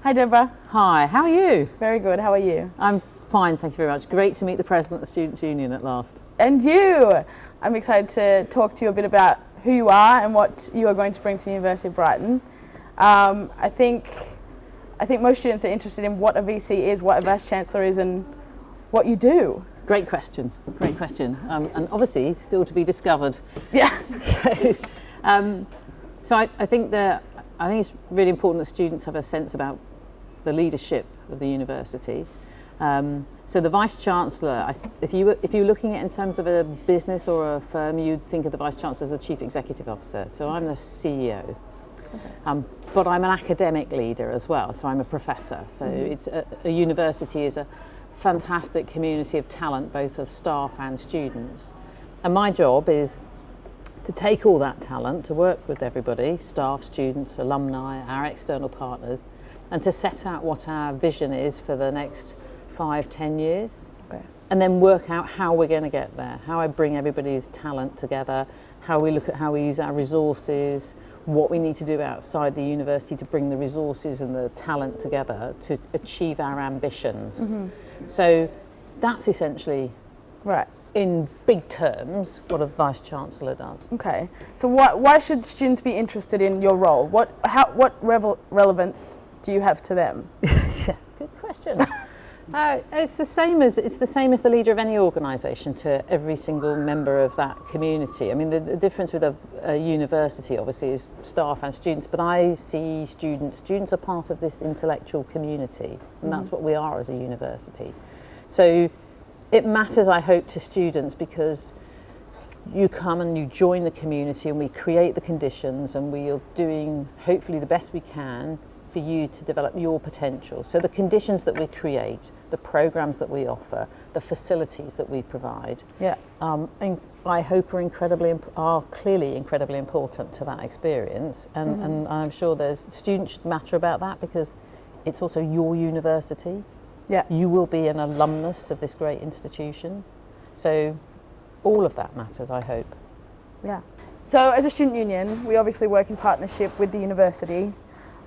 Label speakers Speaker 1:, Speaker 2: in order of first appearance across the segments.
Speaker 1: Hi Debra.
Speaker 2: Hi, how are you?
Speaker 1: Very good, how are you?
Speaker 2: I'm fine, thank you very much. Great to meet the President of the Students' Union at last.
Speaker 1: And you! I'm excited to talk to you a bit about who you are and what you are going to bring to the University of Brighton. I think most students are interested in what a VC is, what a Vice-Chancellor is and what you do.
Speaker 2: Great question, and obviously still to be discovered.
Speaker 1: Yeah.
Speaker 2: So I think it's really important that students have a sense about the leadership of the university. So the Vice-Chancellor, if you were looking at it in terms of a business or a firm, you'd think of the Vice-Chancellor as the Chief Executive Officer. So I'm the CEO. Okay. But I'm an academic leader as well, so I'm a professor. So it's a university is a fantastic community of talent, both of staff and students. And my job is to take all that talent, to work with everybody, staff, students, alumni, our external partners, and to set out what our vision is for the next 5-10 years. Okay. And then work out how we're going to get there, how I bring everybody's talent together, how we look at how we use our resources, what we need to do outside the university to bring the resources and the talent together to achieve our ambitions. Mm-hmm. So that's essentially, right, in big terms, what a Vice-Chancellor does. Okay, so why should students be interested in your role? What relevance do you have to them? Yeah, good question. It's the same as the leader of any organisation to every single member of that community. I mean, the difference with a university obviously is staff and students, but I see students are part of this intellectual community, and that's what we are as a university. So it matters, I hope, to students because you come and you join the community and we create the conditions and we are doing hopefully the best we can for you to develop your potential. So the conditions that we create, the programs that we offer, the facilities that we provide, and I hope are clearly incredibly important to that experience. And I'm sure students should matter about that because it's also your university. Yeah. You will be an alumnus of this great institution. So all of that matters, I hope.
Speaker 1: Yeah. So as a student union, we obviously work in partnership with the university.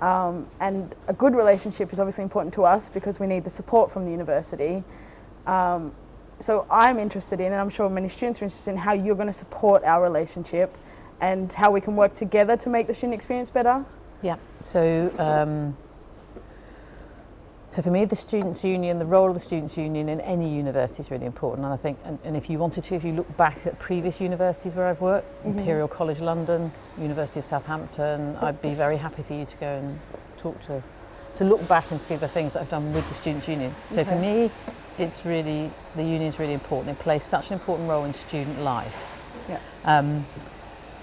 Speaker 1: And a good relationship is obviously important to us because we need the support from the university. So I'm interested in, and I'm sure many students are interested in, how you're going to support our relationship and how we can work together to make the student experience better. Yeah.
Speaker 2: So for me, the Students' Union, the role of the Students' Union in any university is really important. And I think, and if you wanted to, if you look back at previous universities where I've worked, Imperial College London, University of Southampton, I'd be very happy for you to go and to look back and see the things that I've done with the Students' Union. So for me, the union's really important. It plays such an important role in student life. Yeah.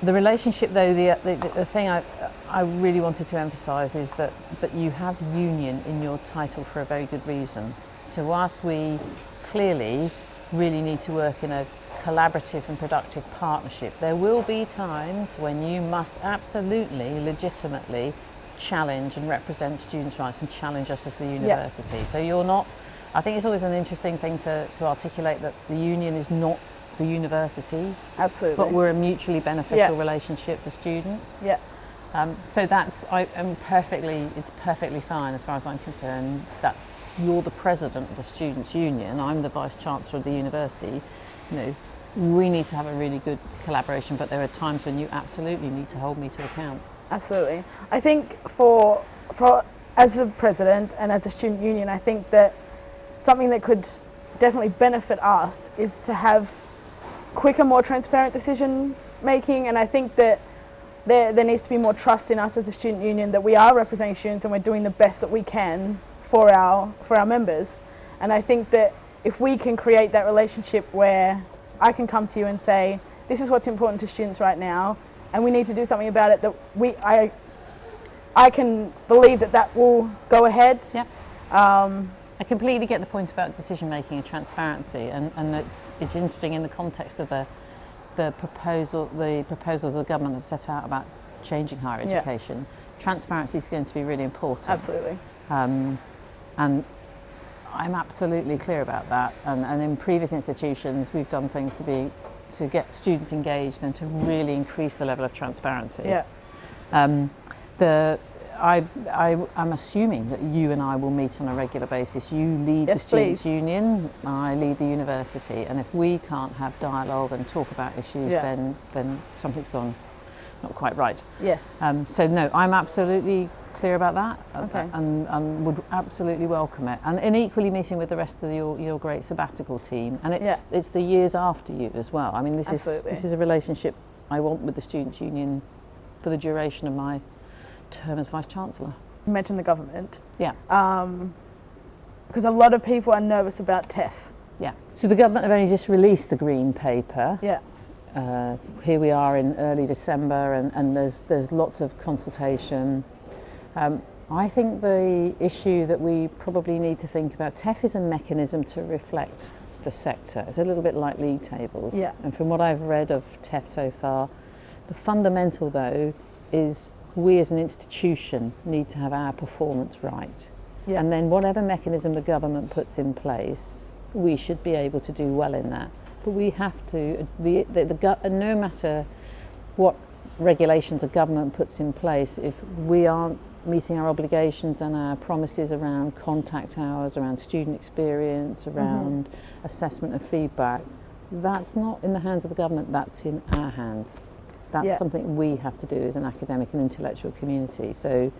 Speaker 2: The relationship, though, the thing I really wanted to emphasise is that you have union in your title for a very good reason. So whilst we clearly really need to work in a collaborative and productive partnership, there will be times when you must absolutely, legitimately challenge and represent students' rights and challenge us as the university. So you're not, I think it's always an interesting thing to articulate that the union is not the university. Absolutely. But we're a mutually beneficial relationship for students. Yeah. So it's perfectly fine as far as I'm concerned. You're the president of the Students' Union, I'm the Vice-Chancellor of the university. You know, we need to have a really good collaboration, but there are times when you absolutely need to hold me to account.
Speaker 1: Absolutely. I think for as a president and as a student union, I think that something that could definitely benefit us is to have quicker, more transparent decisions making, and I think that there needs to be more trust in us as a student union that we are representing students and we're doing the best that we can for our members. And I think that if we can create that relationship where I can come to you and say, this is what's important to students right now and we need to do something about it, that I can believe that will go ahead.
Speaker 2: Yep. I completely get the point about decision making and transparency, and it's interesting in the context of the proposals the government have set out about changing higher education. Transparency is going to be really important.
Speaker 1: Absolutely.
Speaker 2: And I'm absolutely clear about that. And in previous institutions, we've done things to get students engaged and to really increase the level of transparency. Yeah. I'm assuming that you and I will meet on a regular basis. You lead the Students' Union, I lead the university, and if we can't have dialogue and talk about issues, then something's gone not quite right.
Speaker 1: Yes.
Speaker 2: So no, I'm absolutely clear about that,
Speaker 1: okay.
Speaker 2: and would absolutely welcome it. And equally meeting with the rest of your great sabbatical team, and it's the years after you as well. I mean, this is a relationship I want with the Students' Union for the duration of my term as Vice-Chancellor.
Speaker 1: You mentioned the government.
Speaker 2: Yeah.
Speaker 1: Because a lot of people are nervous about TEF.
Speaker 2: Yeah. So the government have only just released the Green Paper.
Speaker 1: Yeah.
Speaker 2: Here we are in early December, and there's lots of consultation. I think the issue that we probably need to think about, TEF is a mechanism to reflect the sector. It's a little bit like league tables.
Speaker 1: Yeah.
Speaker 2: And from what I've read of TEF so far, the fundamental though is we as an institution need to have our performance right. Yeah. And then whatever mechanism the government puts in place, we should be able to do well in that. But we have to, no matter what regulations a government puts in place, if we aren't meeting our obligations and our promises around contact hours, around student experience, around assessment and feedback, that's not in the hands of the government, that's in our hands. That's something we have to do as an academic and intellectual community. So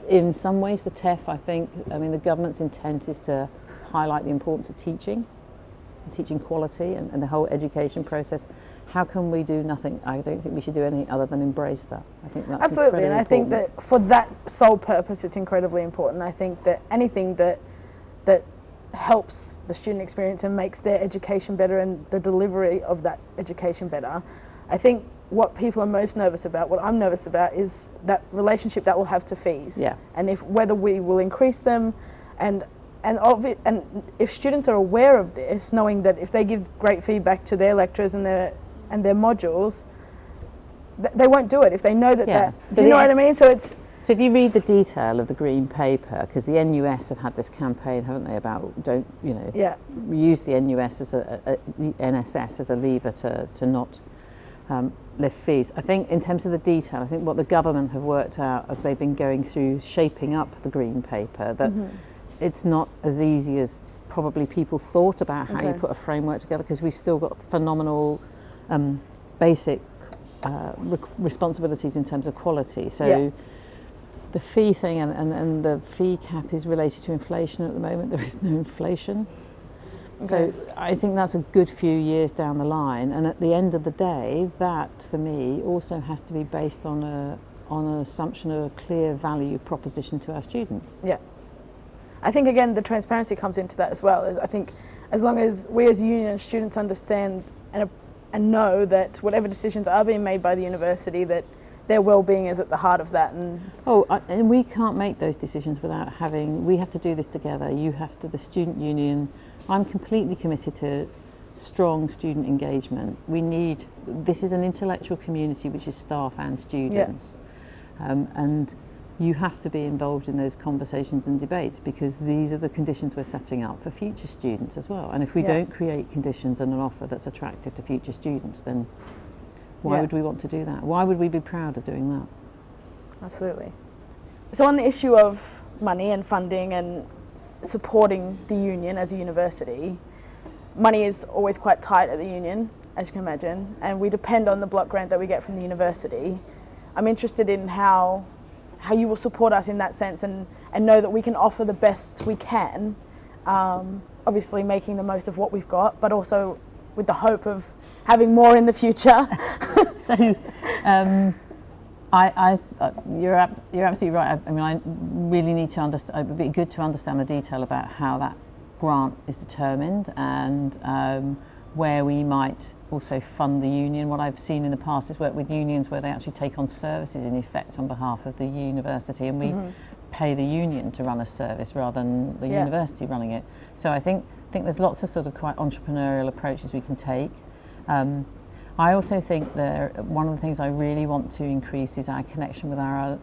Speaker 2: in some ways the TEF, the government's intent is to highlight the importance of teaching quality and the whole education process. How can we do nothing? I don't think we should do anything other than embrace that. I think that's
Speaker 1: absolutely, and I
Speaker 2: important.
Speaker 1: think that for that sole purpose it's incredibly important. I think that anything that helps the student experience and makes their education better and the delivery of that education better, I think what people are most nervous about, what I'm nervous about, is that relationship that we'll have to fees. Yeah. And whether we will increase them, and if students are aware of this, knowing that if they give great feedback to their lecturers and their modules, they won't do it if they know that. So do you know what I mean?
Speaker 2: So if you read the detail of the Green Paper, because the NUS have had this campaign, haven't they, about use the NUS as the NSS as a lever to not lift fees. I think in terms of the detail, I think what the government have worked out as they've been going through shaping up the Green Paper, that it's not as easy as probably people thought about how you put a framework together, because we've still got phenomenal basic responsibilities in terms of quality. So the fee thing and the fee cap is related to inflation at the moment. There is no inflation. So I think that's a good few years down the line, and at the end of the day, that for me also has to be based on an assumption of a clear value proposition to our students. Yeah.
Speaker 1: I think again the transparency comes into that as well. I think as long as we as union and students understand and know that whatever decisions are being made by the university, that their well-being is at the heart of that.
Speaker 2: And we can't make those decisions without we have to do this together. You have to, the student union. I'm completely committed to strong student engagement. This is an intellectual community which is staff and students. And you have to be involved in those conversations and debates, because these are the conditions we're setting up for future students as well. And if we don't create conditions and an offer that's attractive to future students, then why would we want to do that? Why would we be proud of doing that?
Speaker 1: Absolutely. So on the issue of money and funding and supporting the union as a university, money is always quite tight at the union, as you can imagine, and we depend on the block grant that we get from the university. I'm interested in how you will support us in that sense, and know that we can offer the best we can, obviously making the most of what we've got, but also with the hope of having more in the future.
Speaker 2: So you're absolutely right. I mean, I really need to understand. It would be good to understand the detail about how that grant is determined, and where we might also fund the union. What I've seen in the past is work with unions where they actually take on services in effect on behalf of the university, and we pay the union to run a service rather than the university running it. So I think there's lots of sort of quite entrepreneurial approaches we can take. I also think that one of the things I really want to increase is our connection with our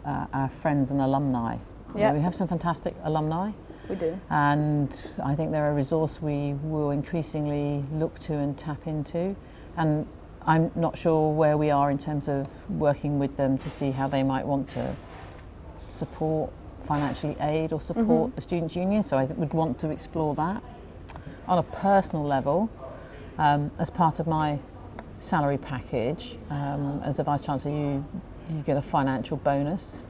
Speaker 2: friends and alumni. We have some fantastic alumni.
Speaker 1: We do.
Speaker 2: And I think they're a resource we will increasingly look to and tap into. And I'm not sure where we are in terms of working with them to see how they might want to support, financially aid or support the Students' Union, so I would want to explore that. On a personal level, as part of my salary package, as a Vice-Chancellor you get a financial bonus,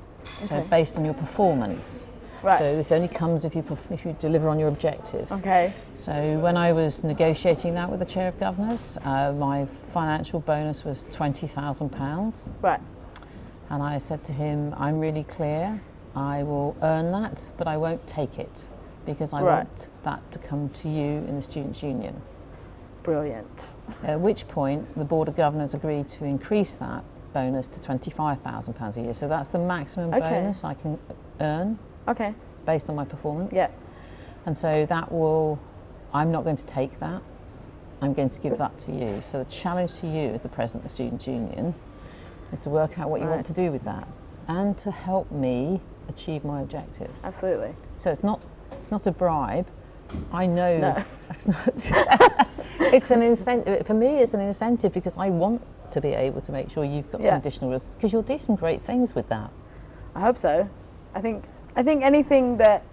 Speaker 2: so based on your performance.
Speaker 1: Right.
Speaker 2: So this only comes if you deliver on your objectives.
Speaker 1: Okay.
Speaker 2: So when I was negotiating that with the Chair of Governors, my financial bonus was £20,000.
Speaker 1: Right.
Speaker 2: And I said to him, I'm really clear, I will earn that, but I won't take it because I want that to come to you in the Students' Union.
Speaker 1: Brilliant.
Speaker 2: At which point the Board of Governors agreed to increase that bonus to £25,000 a year. So that's the maximum bonus I can earn.
Speaker 1: Okay.
Speaker 2: Based on my performance.
Speaker 1: Yeah.
Speaker 2: And so I'm not going to take that. I'm going to give that to you. So the challenge to you as the President of the Students' Union is to work out what you want to do with that and to help me achieve my objectives.
Speaker 1: Absolutely.
Speaker 2: So it's not a bribe. I know it's not. It's an incentive. For me, it's an incentive because I want to be able to make sure you've got some additional results, because you'll do some great things with that.
Speaker 1: I hope so. I think anything that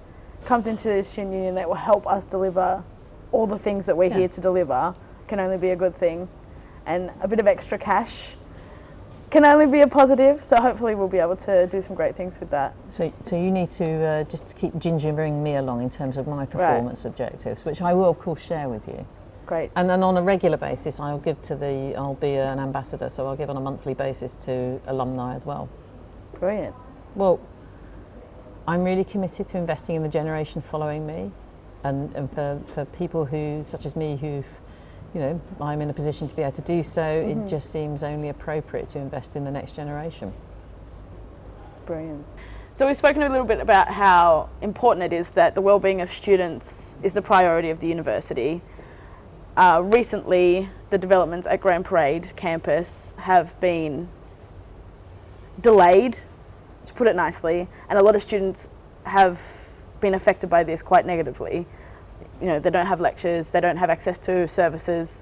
Speaker 1: comes into the Student Union that will help us deliver all the things that we're here to deliver can only be a good thing, and a bit of extra cash can only be a positive, so hopefully we'll be able to do some great things with that.
Speaker 2: So you need to just keep gingering me along in terms of my performance objectives, which I will of course share with you.
Speaker 1: Great.
Speaker 2: And then on a regular basis I'll be an ambassador, so I'll give on a monthly basis to alumni as well. Brilliant. Well, I'm really committed to investing in the generation following me, and for people such as me who've, I'm in a position to be able to do so, it just seems only appropriate to invest in the next generation.
Speaker 1: That's brilliant. So we've spoken a little bit about how important it is that the well-being of students is the priority of the university. Recently, the developments at Grand Parade campus have been delayed, to put it nicely, and a lot of students have been affected by this quite negatively. They don't have lectures, they don't have access to services.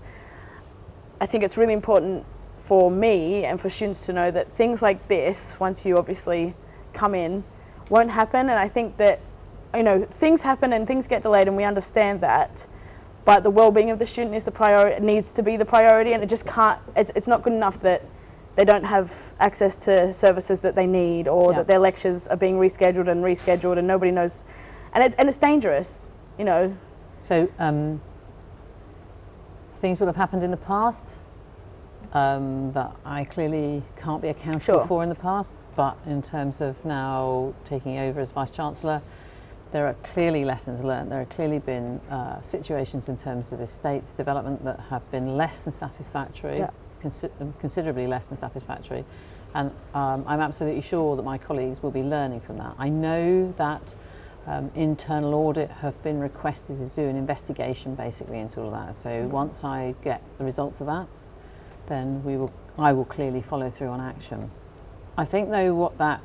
Speaker 1: I think it's really important for me and for students to know that things like this, once you obviously come in, won't happen. And I think that, things happen and things get delayed, and we understand that, but the well-being of the student is the priority. It needs to be the priority, and it just can't, it's not good enough that they don't have access to services that they need, or that their lectures are being rescheduled and nobody knows, and it's dangerous,
Speaker 2: So things will have happened in the past that I clearly can't be accountable for in the past, but in terms of now taking over as Vice-Chancellor, there are clearly lessons learned. There have clearly been situations in terms of estates development that have been less than satisfactory, considerably less than satisfactory, and I'm absolutely sure that my colleagues will be learning from that. I know that internal audit have been requested to do an investigation basically into all of that. So once I get the results of that, then I will clearly follow through on action. I think though what that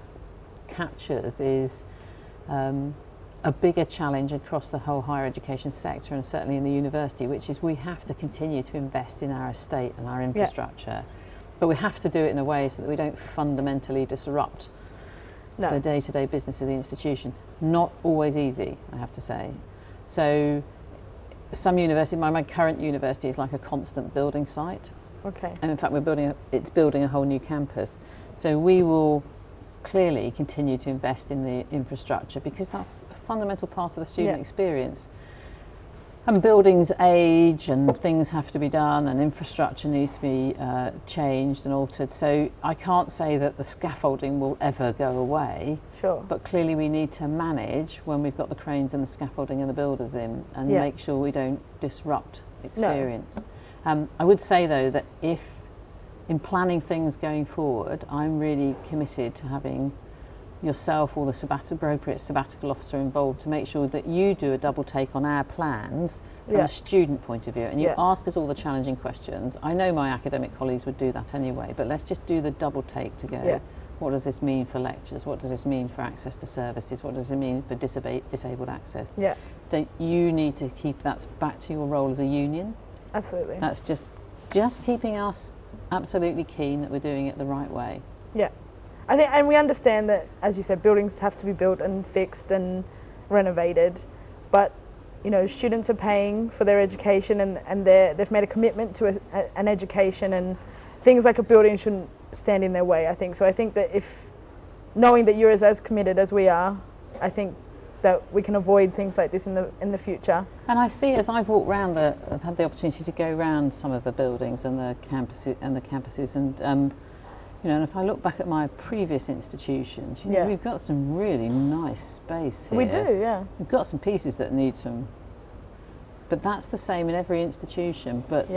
Speaker 2: captures is a bigger challenge across the whole higher education sector, and certainly in the university, which is we have to continue to invest in our estate and our infrastructure, but we have to do it in a way so that we don't fundamentally disrupt the day-to-day business of the institution. Not always easy, I have to say. So some university, my current university is like a constant building site. Okay. And in fact it's building a whole new campus. So we will clearly continue to invest in the infrastructure because that's a fundamental part of the student experience. And buildings age and things have to be done and infrastructure needs to be changed and altered. So I can't say that the scaffolding will ever go away. Sure. But clearly we need to manage when we've got the cranes and the scaffolding and the builders in, and make sure we don't disrupt experience. I would say though that if in planning things going forward, I'm really committed to having yourself or the appropriate sabbatical officer involved to make sure that you do a double take on our plans from a student point of view, and you ask us all the challenging questions. I know my academic colleagues would do that anyway, but let's just do the double take to go, what does this mean for lectures? What does this mean for access to services? What does it mean for disabled access? Then you need to keep that back to your role as a union. Absolutely. That's just keeping us absolutely keen that we're doing it the right way.
Speaker 1: Yeah. I think, and we understand that, as you said, buildings have to be built and fixed and renovated, but you know, students are paying for their education, and they've made a commitment to an education, and things like a building shouldn't stand in their way, I think. So I think that if, knowing that you're as committed as we are, I think that we can avoid things like this in the future.
Speaker 2: And I see, as I've walked around, I've had the opportunity to go around some of the buildings and the campuses, and you know, and if I look back at my previous institutions, you know, we've got some really nice space here.
Speaker 1: We do, yeah.
Speaker 2: We've got some pieces that need some, but that's the same in every institution. But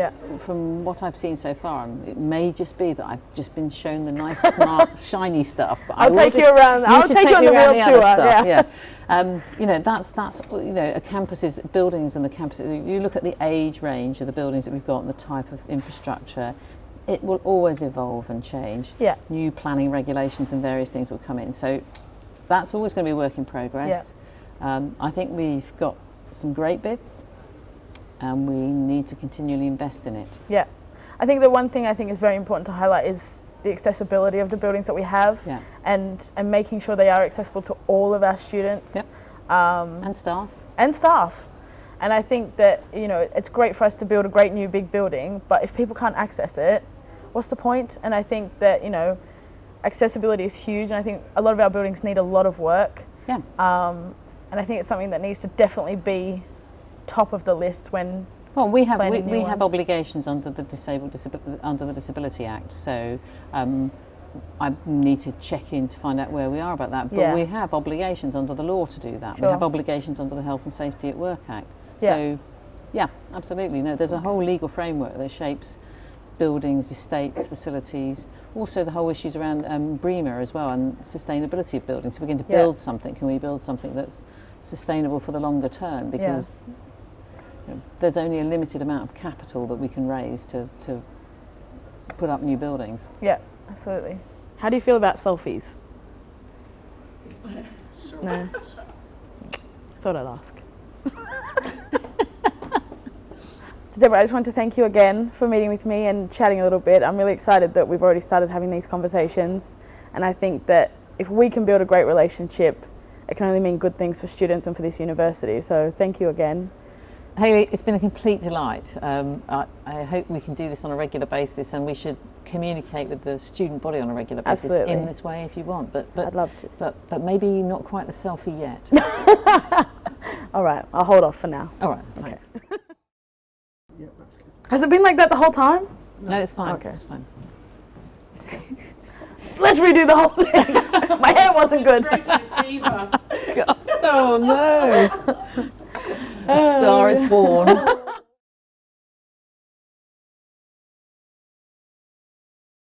Speaker 2: from what I've seen so far, it may just be that I've just been shown the nice, smart, shiny stuff. But
Speaker 1: I'll take you around. I'll take you on the real tour.
Speaker 2: Yeah. You know, that's you know, a campus's buildings and the campuses. You look at the age range of the buildings that we've got and the type of infrastructure. It will always evolve and change. Yeah. New planning regulations and various things will come in. So that's always going to be a work in progress. Yeah. I think we've got some great bits, and we need to continually invest in it. Yeah.
Speaker 1: I think the one thing I think is very important to highlight is the accessibility of the buildings that we have, and making sure they are accessible to all of our students.
Speaker 2: And staff.
Speaker 1: And staff. And I think that, you know, it's great for us to build a great new big building, but if people can't access it, what's the point? And I think that, you know, accessibility is huge, and I think a lot of our buildings need a lot of work. Yeah. And I think it's something that needs to definitely be top of the list when.
Speaker 2: Well, we have obligations under the Disability Act, so I need to check in to find out where we are about that. But we have obligations under the law to do that. Sure. We have obligations under the Health and Safety at Work Act. So, yeah, absolutely. No, there's a whole legal framework that shapes buildings, estates, facilities. Also, the whole issues around BREEAM as well, and sustainability of buildings. If we're going to build something, can we build something that's sustainable for the longer term? Because you know, there's only a limited amount of capital that we can raise to put up new buildings.
Speaker 1: Yeah, absolutely. How do you feel about selfies? No. Thought I'd ask. So Debra, I just want to thank you again for meeting with me and chatting a little bit. I'm really excited that we've already started having these conversations, and I think that if we can build a great relationship, it can only mean good things for students and for this university. So thank you again.
Speaker 2: Hayley, it's been a complete delight. I hope we can do this on a regular basis, and we should communicate with the student body on a regular basis in this way if you want. But
Speaker 1: I'd love to.
Speaker 2: But maybe not quite the selfie yet.
Speaker 1: All right, I'll hold off for now.
Speaker 2: All right, thanks.
Speaker 1: Okay.
Speaker 3: Yeah, that's good.
Speaker 1: Has it been like that the whole time?
Speaker 2: No, it's fine.
Speaker 1: Okay.
Speaker 2: It's fine.
Speaker 1: Let's redo the whole thing. My hair wasn't good.
Speaker 2: God, oh no. The star is born.